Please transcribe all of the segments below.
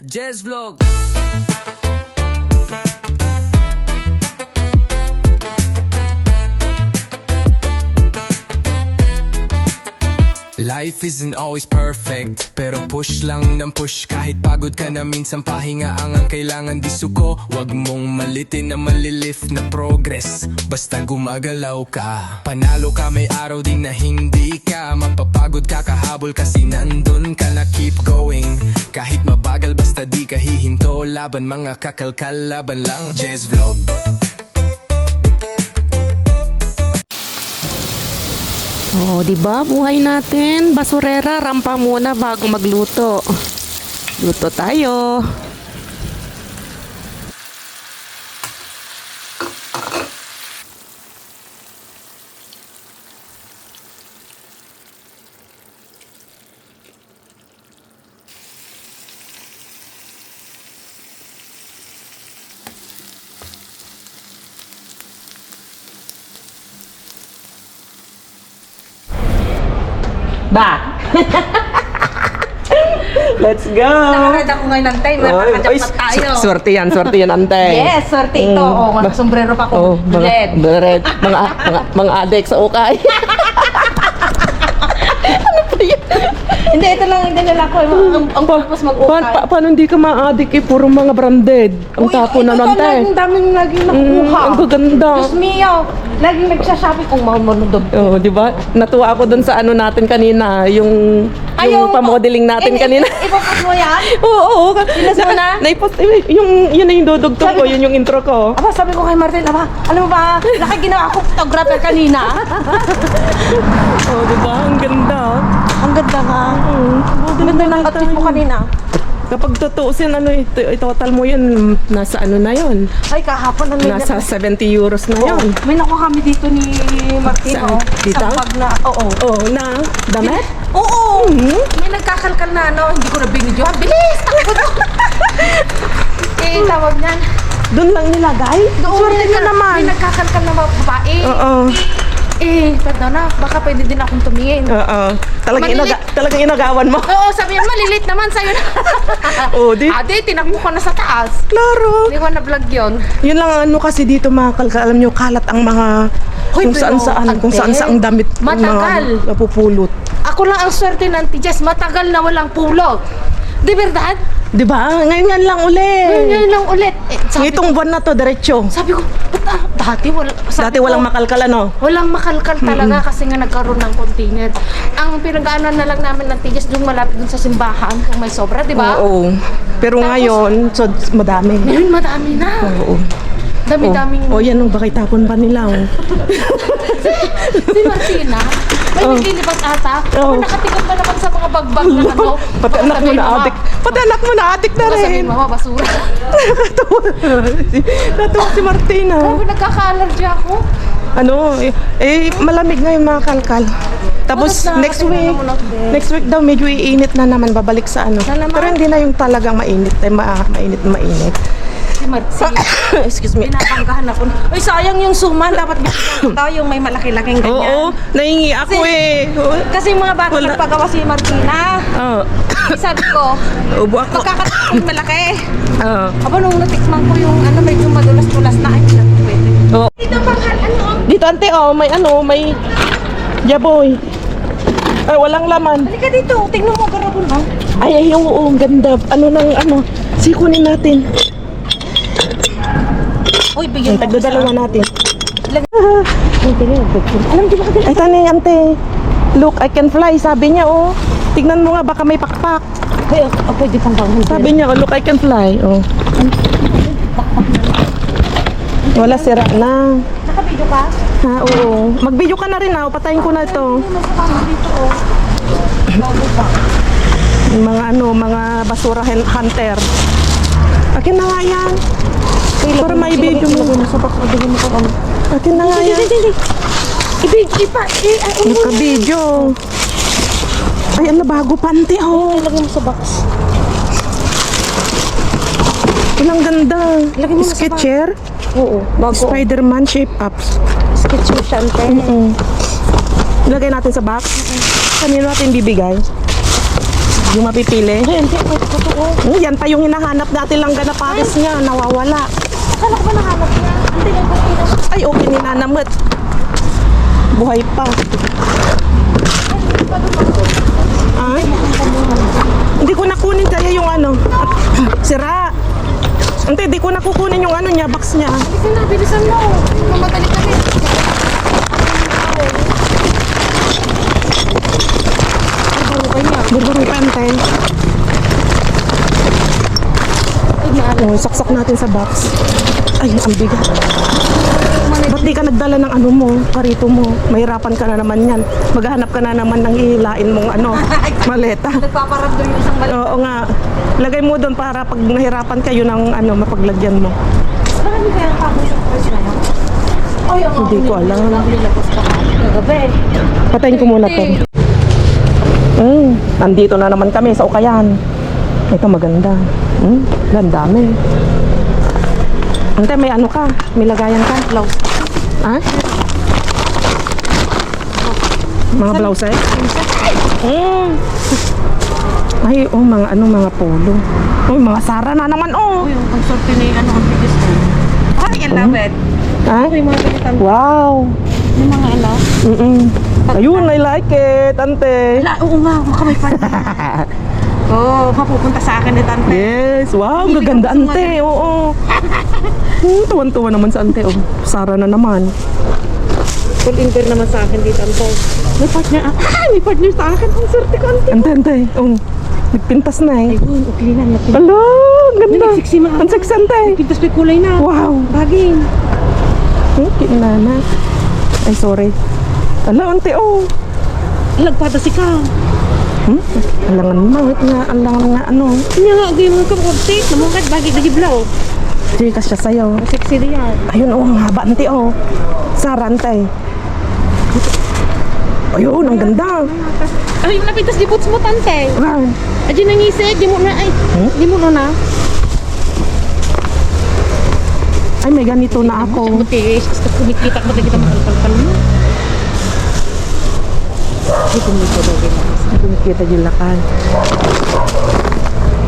Jazz Vlog. Life isn't always perfect, pero push lang ng push. Kahit pagod ka na minsan, pahinga ang kailangan. Di suko, wag mong malitin na malilift na progress. Basta gumagalaw ka, panalo ka, may araw din na hindi ka mapapagod, kakahabol kasi nandun ka na. Keep going, kahit mabagal, basta di ka hihinto. Laban mga kakalkal, laban lang. Jazz Vlog. Oh, di ba? Buhay natin. Basurera, rampa muna bago magluto. Luto tayo. Ba! Let's go! Nakaread ako ngayon ng time. Nakakajapat tayo. Swerte yan, ante. Yes, swerte ito. Sombrero pa ko. Red. Red. Mga adik sa ukay. Ano pa yun? Hindi, ito lang yung dinala ko. Ang purpose mag-ukay. Paano hindi ka ma-adik eh? Puro mga branded. Ang tapo na ito, ante. Ang daming laging nakukuha. Ang gaganda. Diyos mio. Laging nagsashopping kung mamunod. Oh, di ba? Natuwa ako dun sa ano natin kanina, yung pamodeling natin kanina. Ipopost mo yan? Oo. Ilas mo na? Naipost, yun na yung dudugtong ko, yun yung intro ko. Aba, sabi ko kay Martin, aba, alam mo ba, nakaginawa ako photographer kanina. Oh, di ba? Ang ganda. Ang ganda nga. Ang ganda ng outfit mo kanina. Kapag tutuusin, total mo yun, nasa ano na yun? Ay, kahapon na Nasa 70 euros na yun. May nakuha kami dito ni Martino. Saan? Dito? Sa bag na, oo. Oh, na damit? Oo! May nagkakalkal na ano, hindi ko na binidyohan. Bilis! Takbo doon! Tawag niyan. Doon lang nilagay? Swerte nyo naman. May nagkakalkal na mga babae. Oo. Pardon na, baka pwede din akong tumingin. Oo. Talagang inagawan mo. Oo, sabi yan, malilit naman sa'yo na. Oo, di? Ate, tinakbo ko na sa taas. Klaro. Hindi ko na-vlog yun. Yun lang ano kasi dito mga kalkal, alam nyo, kalat ang mga Hoy, kung pero, saan ang damit matagal. mga napupulot. Ako lang ang swerte ng Jess, matagal na walang pulot. Di verdad? Di ba? Ngayon yan lang ulit. Ngayon lang ulit. Itong buwan na to, diretso. Sabi ko, dati Walang makalkal ano? Walang makalkal talaga kasi nga nagkaroon ng container. Ang pinag-aanan na lang namin ng tigas doon malapit doon sa simbahan kung may sobra, di ba? Oo. Pero Tapos, ngayon, so, madami. Ngayon madami na. Oo. Dami-daming. Oh, yan baka itapon pa nila. Si Martina, may naglilipat ata. Ako nakatikot pa naman sa mga bagbag na ano. Pati anak mo na adik. Pati anak mo na adik na Baka sabihin, rin. mama, basura. Natuwa si Martina. Sabi, nagkaka-allergy ako. Ano, malamig nga yung mga kalkal. Tapos next week daw medyo iinit na naman, babalik sa ano. Pero hindi na yung talagang mainit, mainit na mainit. Si Martina. Excuse me. Pinapanggahan ako. Uy, sayang yung suman. Dapat bigyan tayo yung may malaki-laking ganyan. Oo, nahingi ako Kasi yung mga bata nagpagawa si Martina. Oo. Sabi ko, Ubo ako. pagkakatakot malaki. Oo. Aba, nung natikman ko yung ano, medyo madulas-dulas na. Ay, hindi na pwede. Oo. Dito pang Dito ante, may jaboy. Ay, walang laman. Halika dito. Tingnan mo, garapon mo. Ay, oo, ang ganda. Sikunin natin. Uy, bigyan mo. Tagdadalawa natin. Alam, di ba ka Ay, tani, ante. Look, I can fly, sabi niya, oh. Tignan mo nga, baka may pakpak. Ay, pwede pang bangun. Sabi niya, look, I can fly, oh. Wala, sira na. Nakabidyo ka? Ha, oo. Mag-video ka na rin, ha. Patayin ko na ito. Masama dito, oh. Bago pa. Yung mga basura hunter. Akin na nga yan. Para may video mo. Akin na nga yan. Naka-video. Ay, ano, bago panty, oh. Ilagay mo sa box. Ilang ganda. Ilagay mo na sa Sketcher. Oo, bago. Spider-Man shape-ups. Sketch mo siya, ante. Ilagay natin sa box. Kanino natin bibigay? Yung mapipili. Hindi, totoo. Yan pa yung hinahanap natin lang na pares niya, nawawala. Akala ko ba nahanap niya? Hindi, nagpapita. Ay, okay, ninanamot. Buhay pa. Ay, hindi ko nakunin kaya yung ano. Sira. Hindi, di ko nakukunin yung ano niya, box niya. Bilisan na, bilisan mo. Mamadali kami. Barbaro pa, Ante. Oh, saksak natin sa box. Ay, ang bigat. Ba't di ka nagdala ng ano mo, karito mo? Mahirapan ka na naman yan. Maghahanap ka na naman ng ihilain mong ano, maleta. Nagpaparamdam yung isang balik. Oo nga. Lagay mo doon para pag nahirapan kayo ng ano, mapaglagyan mo. Marami kaya ang tapos yung price na yun? Ay, ang Hindi ko alam. nilabas pa kagabi. Patayin ko muna to. Nandito na naman kami sa Ukayan. Ito maganda. Ang dami. Ante, may ano ka? May lagayan ka? Blouse. Ha? Mga blouse eh? Ay, oh, mga ano, mga polo. Oh, mga Sara na naman, oh. Uy, ang sorte ni ano, ang biggest ko. Ay, I love it. Ha? Uy, mga ganitang. Wow. Yung mga ano. Ayun, I like it, ante. Oo nga, baka may pan. Oo, mapupunta sa akin ni Tante. Yes, wow, gaganda ante, oo. Tuwan-tuwa naman sa ante, oh. Sara na naman. Full inter naman sa akin dito, Tante. May partner, may partner sa akin. Ang sorte ko, Tante. Ante, oh. Nagpintas na eh. Ayun, okay na. Alo, ang ganda. Sexy mga. Ang sexy, ante. Pintas may kulay na. Wow. Bagay. Kinana. Ay, sorry. Ala, ante, oh. Lagpada si ka. Alangan mangit nga, alangan nga, ano. Kanya nga, agay mga kamorte. Namangkat, bagay na giblaw. Chika siya sa'yo. Sexy na yan. Ayun, oh, ang haba, ante, oh. Sara, ante. Ayun, ang ganda. Ay, yung napintas di boots mo, Tante. Ah, Adyo nangisig, di mo na, ay. Di mo na. ay, may ganito na ako. Butis, basta kumikita ka ba kita makalpal mo? Di kumikita daw din. Kumikita yung lakal.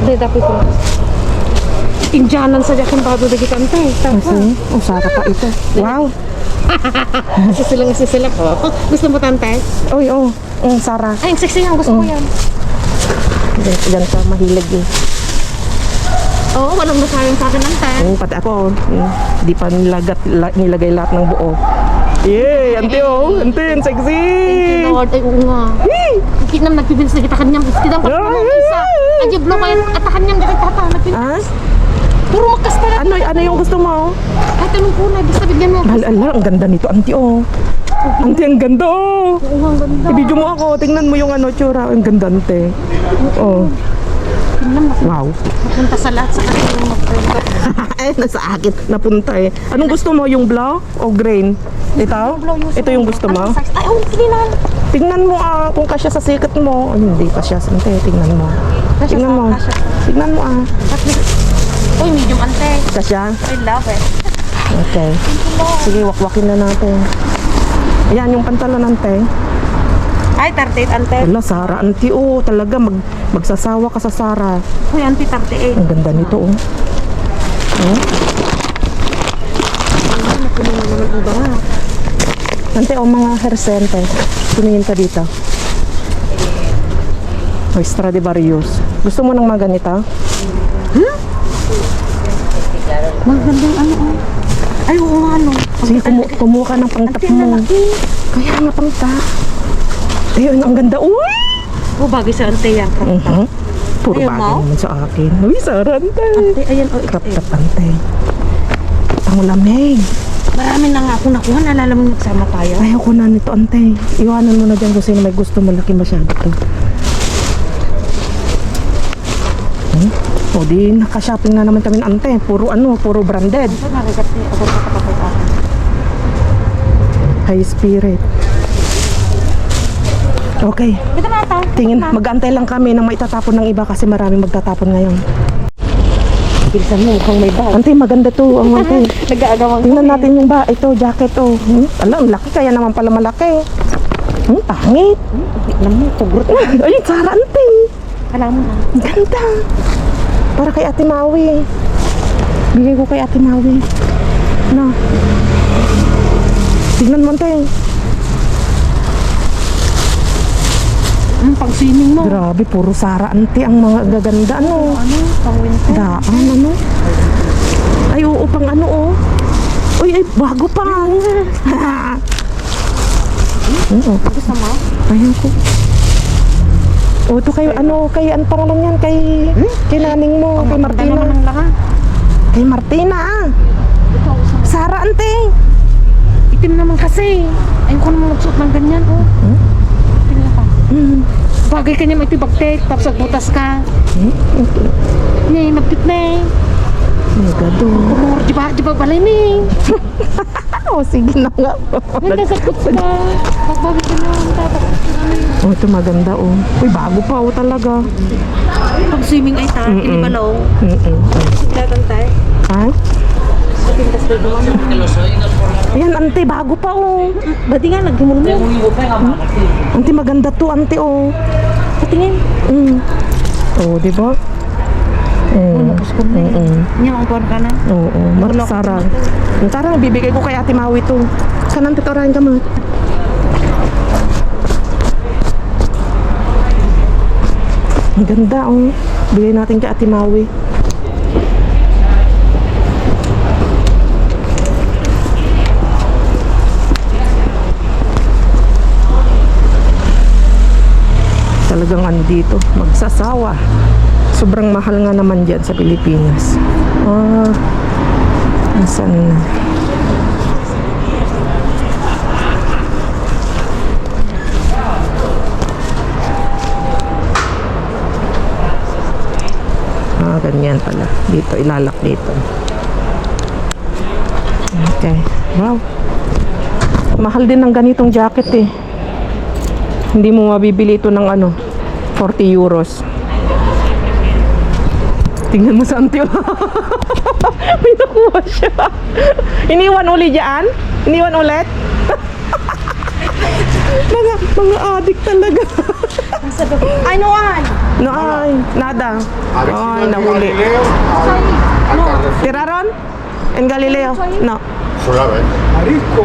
Hindi, dapat ko. Indianan sa jakin pa doon kita, Tante. Kasi, oh, Sara pa ito. Wow. Isisilang ko. Gusto mo, Tante? Oy, oh, Sara. Ay, ang sexy yan. Gusto ko yan. Diyan ka mahilig eh. Oo, walang masayang sa akin, Tante. Pati ako, di pa nilagay lahat ng buo. Yay! Ante, oh! Ante, ang sexy! Thank you, Lord. Ay, oo nga. Hindi naman nagpipilis na kita kanyang. Hindi naman pagkakas ng isa. Ay, blow kayo. At kanyang dito tata. Ah? Puro makas pala. Ano yung gusto mo? Ay, tanong ko na. Basta bigyan mo. Mahal, ang ganda nito, Ante, oh. Ante, ang ganda, oh. Oo, ang ganda. I-video mo ako, tingnan mo yung ano, tsura. Ang ganda, Ante. Oh. Tingnan mo. Wow. Napunta sa lahat sa kanila yung mag-print. Eh, nasa akin, napunta eh. Anong gusto mo, yung blow o grain? Ito? Ito yung gusto mo? Ay, oo, tingnan. Tingnan mo kung kasya sa sikat mo. Ay, hindi kasya, Ante. Tingnan mo. Kasya Tingnan sa- mo. kasya. Tingnan mo Uy, medium, Ante. Kasya? I love it. Okay. Sige, wakwakin na natin. Ayan, yung pantalon, Ante. Ay, 38, Ante. Wala, Sara, Ante, oh. Talaga, magsasawa ka sa Sara. Uy, Ante, 38. Ang ganda nito, oh. Napuno na naman ang bara. Ante, oh, mga hersente. Tumingin ka dito. Oh, Stradivarius. Gusto mo ng mga ganito? Magandang ano, oh. Ay, oo nga, ano. Sige, kumuha ka ng pangtap Ante, ang mo. lalaki. Kaya nga pangtap. Ayun, ang ganda. Uy! Oh, bagay sa Ante yan. Puro Ayaw bagay mo? naman sa akin. Uy, Sara, Ante. Ante, ayan, oh, Crop ito. top, Ante. Ang lamig. Marami na nga ako nakuha. Naalala mo magsama tayo. Ayaw ko na nito, Ante. Iwanan mo na dyan kung sino may gusto. Malaki masyado to. O di, naka-shopping na naman kami, Ante. Puro puro branded. Ito, nakikat niya. Ako sa kapatid ako. High spirit. Okay. Ito na ata. Tingin, mag-antay lang kami nang maitatapon ng iba kasi maraming magtatapon ngayon. Bilisan mo, mukhang may bag. Ante, maganda to. Ang ante. Nag-aagawang Tingnan natin yung ito, jacket, oh. Ala, ang laki, kaya naman pala malaki. Pangit. Tignan mo, tugrot. Ay, Sara, ante. Alam mo na. Ang ganda. Para kay Ate Maui. Bigay ko kay Ate Maui. No. Tignan mo, ante. Pag-swimming mo. Grabe, puro Sara, ante. Ang mga gaganda, ano. Ano? Pang-winter. Daan, ano. Ay, oo, pang ano, oh. Uy, ay, bago pa. Oo. Gusto mo? Ayan ko. O, ito kay, ano, kay, ano pangalan yan? Kay naning mo, kay Martina. Martina. Naman ang lahat. Kay Martina, ah. Ito, usap. Sara, ante. Itim naman kasi. Ayun ko naman magsuot ng ganyan, oh. Tingnan ka. Bagay ka niya magtibagtek, tapos nagbutas ka. Nay, magtit na eh. May gado. Umur, di ba balay ni? O, sige na nga. Ganda sa puts ka. Magbagay ka na, tapos. Oh, ito maganda, oh. Uy, bago pa, oh, talaga. Pag swimming ay ta, kinibalaw. Siglatan tayo. Ha? Matindas na duman. Ayan, ante, bago pa, oh. Ba't nga, nagdumul mo? Ante, maganda to, ante, oh. Patingin. Oh, di ba? Napuskon na yun. Niya, ang tuwan ka na. Oo, Sara. Tara, bibigay ko kay Ate Maui to. Saan ang titorahin ka mo? Ang ganda, oh. Bigay natin kay Ate Maui. Talagang ano dito, magsasawa. Sobrang mahal nga naman dyan sa Pilipinas. Nasaan na? Ganyan pala. Dito, ilalak dito. Okay. Wow. Mahal din ng ganitong jacket eh. Hindi mo mabibili ito ng ano, 40 euros. Tingnan mo sa antyo. May nakuha siya. Iniwan uli dyan? Iniwan ulit? mga adik talaga. Ay, noan! No, ay, nada. Ay, nahuli. Tiraron? En Galileo? No. Suave. Arisco.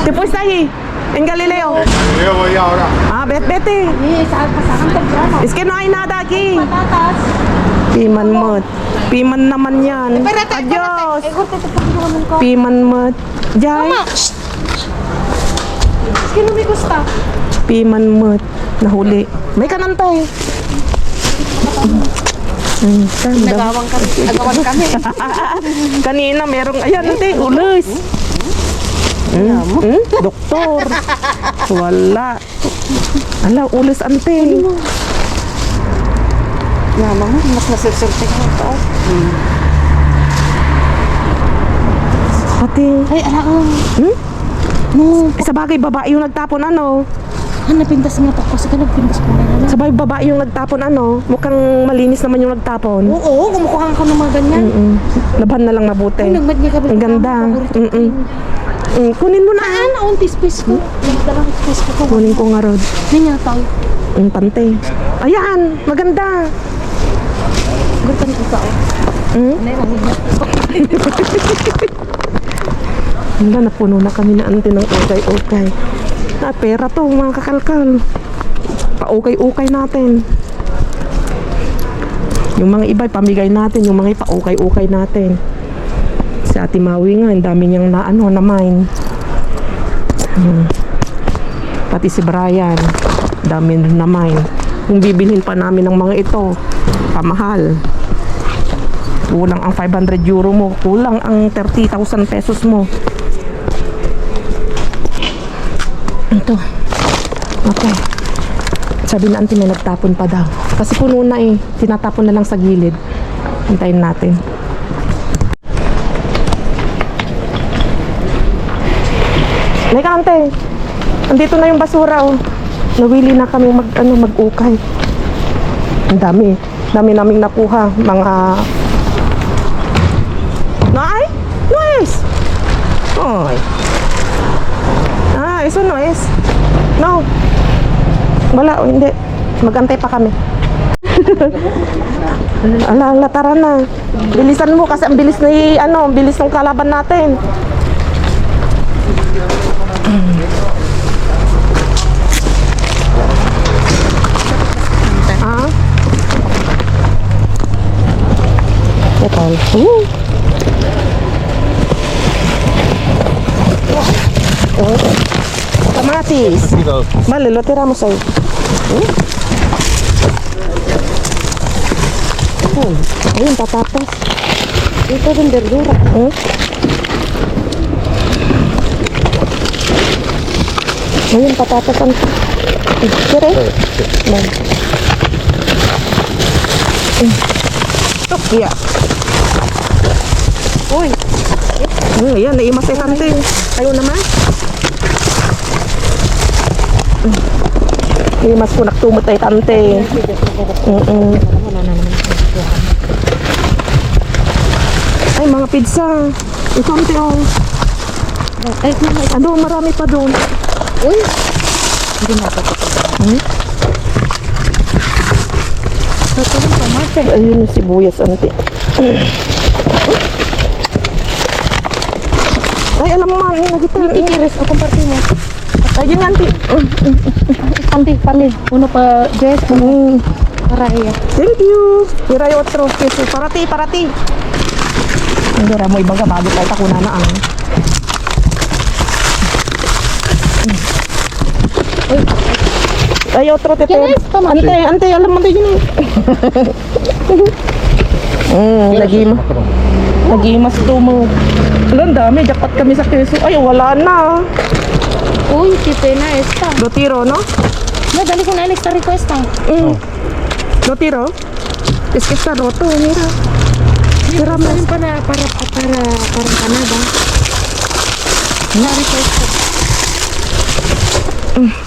Después ahí, en Galileo. Yo voy ahora. Ah, vete. Eh, saan pasakan temprano? Es que no hay nada aquí. Patatas. Piman mot. Piman naman yan. Adios. Eh, gurte ito pagkinuman ko. Piman mot. Jai. Mama! Sino may gusta? Piman mot. Nahuli. May kanantay. Nagawang kami. Nagawan kami. Kanina merong, ayan, ate, ulis. Doktor. Wala. Ala, ulis, ante. Mama mo, mas nasirsurte ka na ito. Ate. Ay, alaan. No. Sa bagay, babae yung nagtapon, ano? Napindas nga pa kasi ka nagpindas pa na. Sa bagay, babae yung nagtapon, ano? Mukhang malinis naman yung nagtapon. Oo, kumukuha ka ng mga ganyan. Laban na lang mabuti. Ay, nagmad niya ka ba? Ang ganda. Kunin mo na. Saan? Ang space ko. Nagdalang space ko. Kunin ko nga, Rod. Nanyataw. Ang pante. Ayan, maganda. Gurta na ito. Ano yung mamigyan? Handa, napuno na kami na ante ng ukay-ukay. Pera to, mga kakalkal. Pa-ukay-ukay natin. Yung mga iba, pamigay natin. Yung mga pa-ukay-ukay natin. Si Ate Maui nga, ang dami niyang na mine. Pati si Brian, dami rin na mine. Kung bibilhin pa namin ng mga ito, pamahal. Kulang ang 500 euro mo. Kulang ang 30,000 pesos mo. Ito. Okay. Sabi na auntie may nagtapon pa daw. Kasi puno na eh. Tinatapon na lang sa gilid. Hintayin natin. Leka ante. Andito na yung basura oh. Nawili na kami mag-ukay. Ang dami. Dami naming nakuha. Mga... Nay? Noes! Oy. Eso no es. No. Wala, hindi. Magantay pa kami. Ala, tara na. Bilisan mo kasi ang bilis ni, ang bilis ng kalaban natin. Ah? Ito. Kamatis. Vale, lo tiramos ahí. Ayun, patatas. Ito din verdura. Ayun, patatas. Kira eh? Yeah. Uy. Ayan, naimas eh kante. Ayaw naman. Naimas ko naktumot ay kante. Ay, mga pizza. Ito ang teo. Ay, ano, marami pa doon. Uy. Hindi na pa. Ayun yung sibuyas, ante. Ay, alam mo, ayun, nagita. Iris, o comparte mo. Ayun, ante. Pandi. Uno pa, Jess. Para iya. Thank you. Mira yung otro. Queso. Parati. Hindi ra mo ibang bago tayo takuna na ang. Ay, otro tete. Ante, alam mo din yun. Nagimas to mo. Alam, dami. Jackpot kami sa queso. Ay, wala na. Uy, tite na esta. Do tiro, no? No, dali ko na esta request ah. Do tiro? Es que está roto, mira. Mira mo rin para Canada. Na request ko.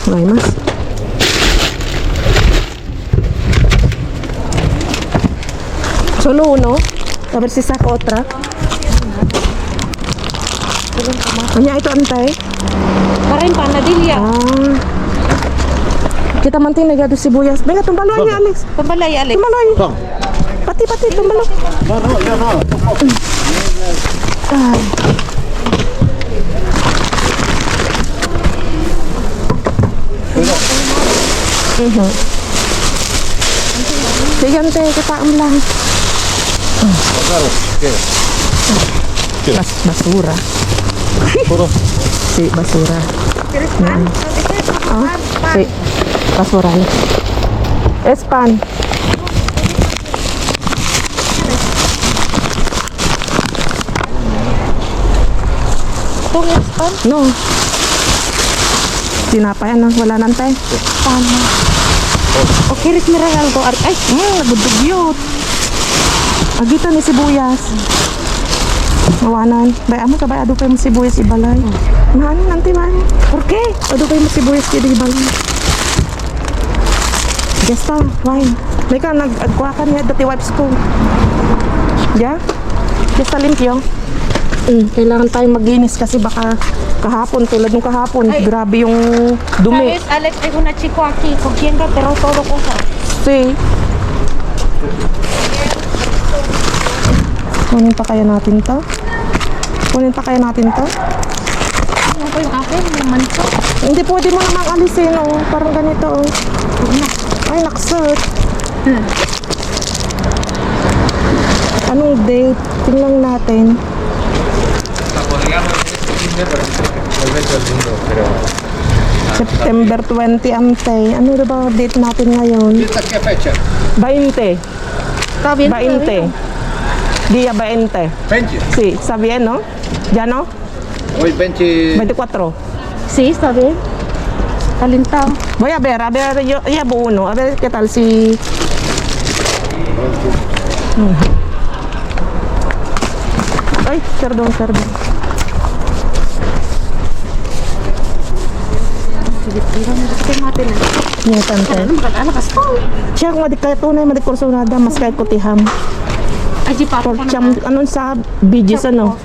No hay más. Solo uno. A ver si saco otra. Anya, ito antay. Para yung panadilya. Ah. Kita manting nagado sibuyas. Venga, tumbalo niya, Alex. Pambalay, Alex. Tumbalo niya. Pati, tumbalo. Ay. Sige, ante, kataam lang. Basura. Sí, basura. Sí, basura. Es pan. Itong is pan? No. Tinapay, ano? Wala nantay. Pan. Okay, rin mineral ko. Ay, Nabudugyot. Agita ni sibuyas. Mawanan. Bay, amo ka ba? Ado kayo mo sibuyas ibalay. Maano, nanti man. por qué? Ado kayo mo sibuyas ibalay. Gesta, wine. May ka, nag-agwa ka niya dati wipes ko. Ya? Gesta limpyo. Kailangan tayo maginis kasi baka kahapon, tulad nung kahapon, grabe yung dumi. Sabes, Alex, hay una chico aquí cogiendo, pero todo cosa. Sí. Kunin pa kaya natin to? Ano ko yung akin? Naman ito. Hindi pwede mo namang alisin, oh. Parang ganito, oh. Ay, naksot. Anong date? Tingnan natin. September 20, ante. Ano na ba date natin ngayon? 20. Está bien. 20. Día 20. 20. Sí, está bien, ¿no? ¿Ya no? Hoy 20. 24. Sí, está bien. Calentado. Voy a ver, yo llevo uno, a ver qué tal si... Ay, perdón. Yan, tante. Siya kung madik kayo tunay, madik kursunada, mas kahit kutiham. Ay, di pa ako Porcham, anong sa BGs, ano?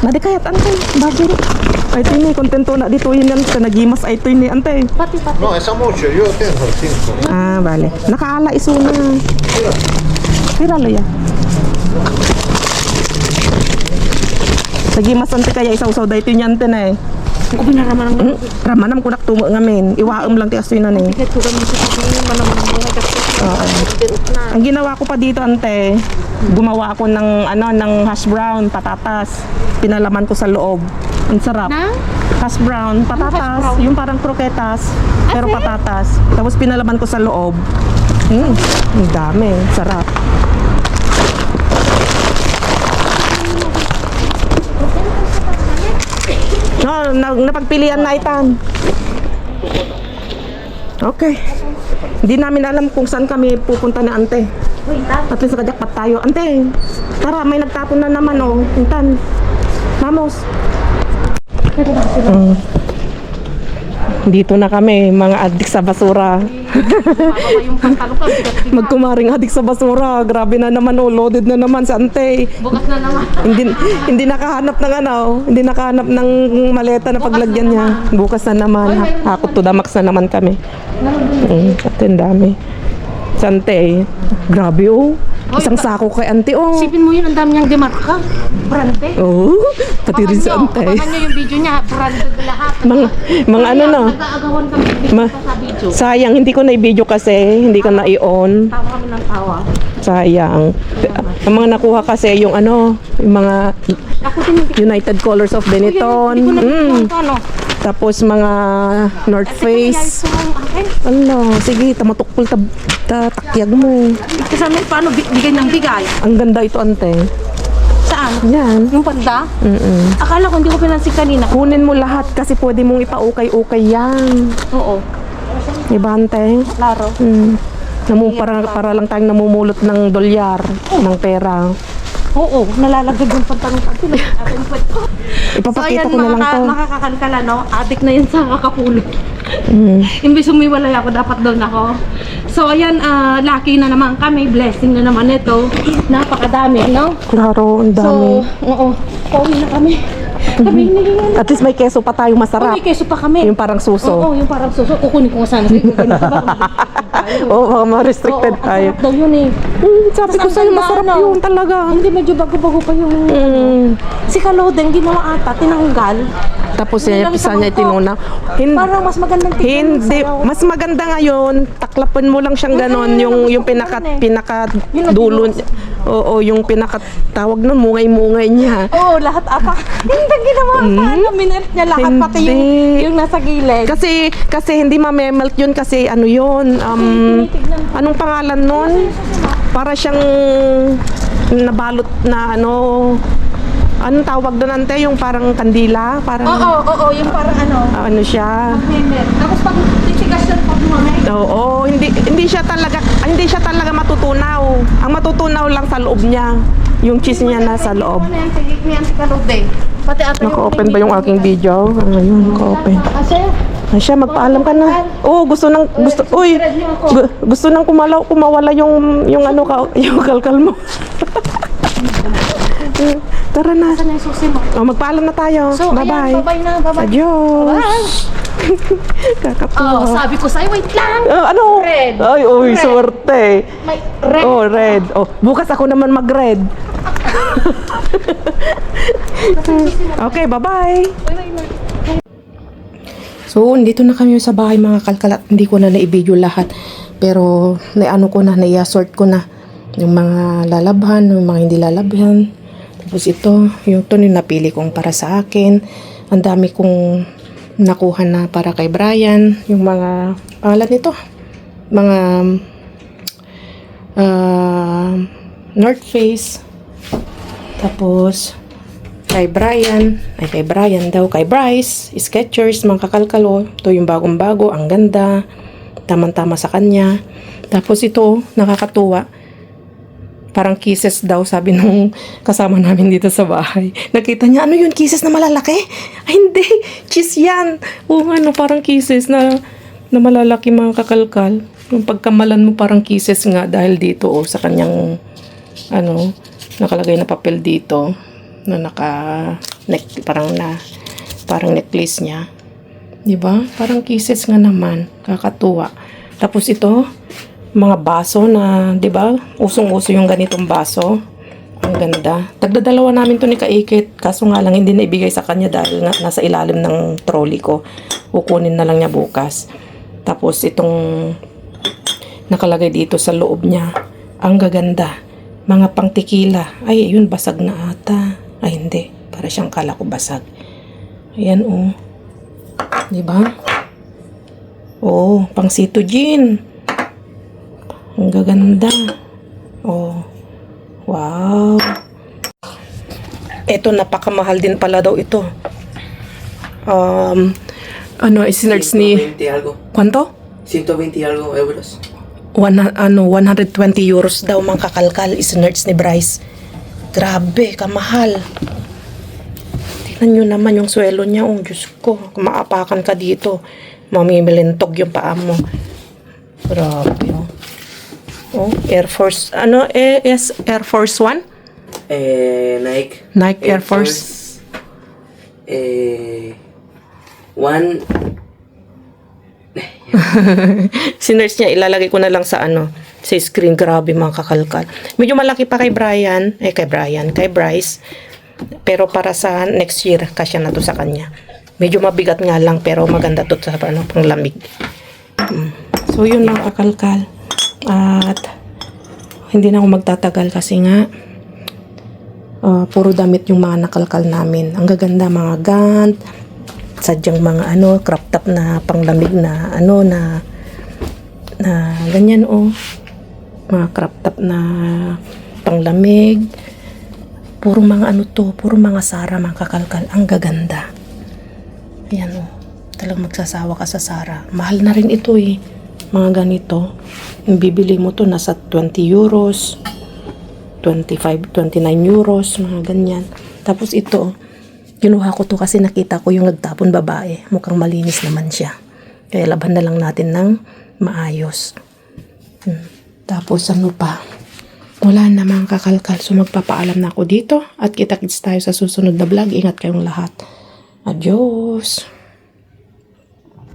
Madik kayat, tante, bagay. Ay, tini, kontento na dito yun yan. Nagimas ay ito yun, ante. Pati. No, esa mucho, yo tengo 5. Ah, vale. Nakaala iso na. Tira lo ya. Nagimas ante kaya isaw-saw dito yun ante na eh. Ako binaraman ng Ramanam ko naktumo ngamin. Iwaam lang ti aso yun na eh. tigat ko kami sa sabihin. Manamang mga gastos. Na. Ang ginawa ko pa dito ante, gumawa ako ng ng hash brown, patatas. Pinalaman ko sa loob. Ang sarap. Na? Hash brown, patatas, hash brown? yung parang kroketas, pero Ate? patatas. Tapos pinalaman ko sa loob. Ang dami, sarap. No, napagpilian na itan. Okay. Hindi namin alam kung saan kami pupunta na ante. At least nakajakpat tayo. Ante, tara, may nagtapon na naman oh. Intan. Vamos. Dito na kami, mga adik sa basura. Baba yung pantalo ko. Bigat-bigat. Magkumaring adik sa basura. Grabe na naman oh, loaded na naman sa ante. Bukas na naman. Hindi nakahanap ng hindi nakahanap ng maleta na paglagyan niya. Bukas na naman. Hakot to the max na naman kami. At ang dami. Sa ante, grabe oh. Isang sako kay ante oh. Sipin mo yun, ang dami niyang demarka. Brande. Oh, pati rin sa ante. Abangan nyo yung video niya. Branded lahat. Mga ano no. Nag-aagawan kami sa video. Sayang, hindi ko na-video kasi, hindi ko na-i-on. Tawa kami ng tawa. Sayang. Ang mga nakuha kasi yung yung mga Ako din hindi United Colors of Benetton. Hindi ko na ano. Tapos mga North Face. Akin. Ano, sige, tamatukpol takyag mo. Kasama paano bigay ng bigay? Ang ganda ito, ante. Saan? Yan. Yung panda? Akala ko hindi ko pinansik kanina. Kunin mo lahat kasi pwede mong ipaukay-ukay yan. Oo. Diba, ante? Klaro. Para lang tayong namumulot ng dolyar, ng pera. Oo, nalalagdag yung pantalong pati. Ipapakita ko na lang to. Makakakalkala, no? Adik na yun sa kakapulot. Imbis sumiwalay ako, dapat doon ako. So, ayan, lucky na naman kami. Blessing na naman ito. Napakadami, no? Klaro, ang dami. So, oo. Pauwi na kami. Kami hinihingan. At least may keso pa tayong masarap. May keso pa kami. Yung parang suso. Oo, yung parang suso. Kukunin ko nga sana. Oo, baka ma-restricted Oo, tayo. ang sarap daw yun eh. Sabi ko Tas sa'yo, ang ganda, masarap ano? yun talaga. Hindi, medyo bago-bago pa yung... Si Kalodeng, ginawa ata, tinanggal. Tapos Hindi yan, lang pisa sa niya mangkok. itinuna. Parang mas magandang tignan. Hindi, mas maganda ngayon, taklapin mo lang siyang ganon, yung pinaka dulo. Oo, yung pinaka tawag nun, mungay-mungay niya. Oo, lahat ata. Hindi ginawa paano, minelt niya lahat, pati yung nasa gilid. Kasi hindi mamemelt yun kasi ano yun, anong pangalan nun? Para siyang nabalot na anong tawag doon ante, yung parang kandila, parang Oo, yung parang ano siya. magmemel. Tapos pag titigas yan, pag lumamay. Oo, hindi siya talaga matutunaw. Ang matutunaw lang sa loob niya. Yung cheese niya nasa loob. Ano yan, si Kalodeng. Pati ata Naka-open ba yung aking video? Ayun, naka-open. Kasi, Asya, magpaalam ka na. Oo, gusto nang kumawala yung yung kalkal mo. Tara na. saan yung susi mo? Oh, magpaalam na tayo. So, Bye-bye. ayan, bye-bye na, bye-bye. Adios. Bye. Kakapuha. Sabi ko sa'yo, wait lang. Ano? Red. Ay, uy, Red. swerte. May red. Oh, red. Oh, bukas ako naman mag-red. Okay, bye-bye. So, dito na kami sa bahay mga kalkalat. Hindi ko na na-video lahat. Pero, nai-sort ko na. Yung mga lalabhan, yung mga hindi lalabhan. Tapos ito, yung napili kong para sa akin. Ang dami kong nakuha na para kay Brian. Yung mga, pangalan nito, mga North Face. Tapos, kay Brian daw, kay Bryce, Skechers, mga kakalkalo. Ito yung bagong-bago, ang ganda. Tamang-tama sa kanya. Tapos ito, nakakatuwa. Parang kisses daw, sabi nung kasama namin dito sa bahay. Nakita niya, ano yun, kisses na malalaki? Ay, hindi, cheese yan. Oo, parang kisses na malalaki mga kakalkal. Yung pagkamalan mo parang kisses nga dahil dito, sa kanyang, nakalagay na papel dito, na parang na parang necklace niya. 'Di ba? Parang kisses nga naman. Kakatuwa. Tapos ito, mga baso na, 'di ba? Usong-uso yung ganitong baso. Ang ganda. Tagdadalawa namin to ni Kaikit. Kaso nga lang hindi na ibigay sa kanya dahil nga nasa ilalim ng trolley ko. Kukunin na lang niya bukas. Tapos itong nakalagay dito sa loob niya. Ang gaganda. Mga pang tequila. Ay, yun basag na ata. Ay, hindi. Para siyang kala ko basag. Ayan, oh. Diba? Oh, pang Citogen. Ang gaganda. Oh. Wow. Ito, napakamahal din pala daw ito. Isinerts ni... 120 algo. Kwanto? 120 algo euros. 120 euros daw mga kakalkal. Isinerts ni Bryce. Grabe, kamahal. Tingnan nyo naman yung swelo niya. Oh, Diyos ko. Kung maapakan ka dito, mamimilintog yung paa mo. Grabe, oh. Oh, Air Force. Yes, Air Force One? Nike. Nike Air Force. One. Sinerts niya, ilalagay ko na lang sa sa screen. Grabe mga kakalkal. Medyo malaki pa kay kay Bryce. Pero para sa next year, kasya na to sa kanya. Medyo mabigat nga lang, pero maganda to sa panglamig. So yun mga kakalkal. At hindi na ako magtatagal kasi nga puro damit yung mga nakalkal namin. Ang gaganda, mga gant, sadyang mga crop top na panglamig na na ganyan, oh. Mga crop top na panglamig. Puro mga puro mga Zara, mga kakalkal. Ang gaganda. Ayan, oh. Talagang magsasawa ka sa Zara. Mahal na rin ito, eh. Mga ganito. Yung bibili mo to nasa 20 euros, 25, 29 euros, mga ganyan. Tapos ito, kinuha ko to kasi nakita ko yung nagtapon babae. Mukhang malinis naman siya. Kaya laban na lang natin ng maayos. Tapos pa? Wala na mga kakalkal. So magpapaalam na ako dito. At kita-kits tayo sa susunod na vlog. Ingat kayong lahat. Adios!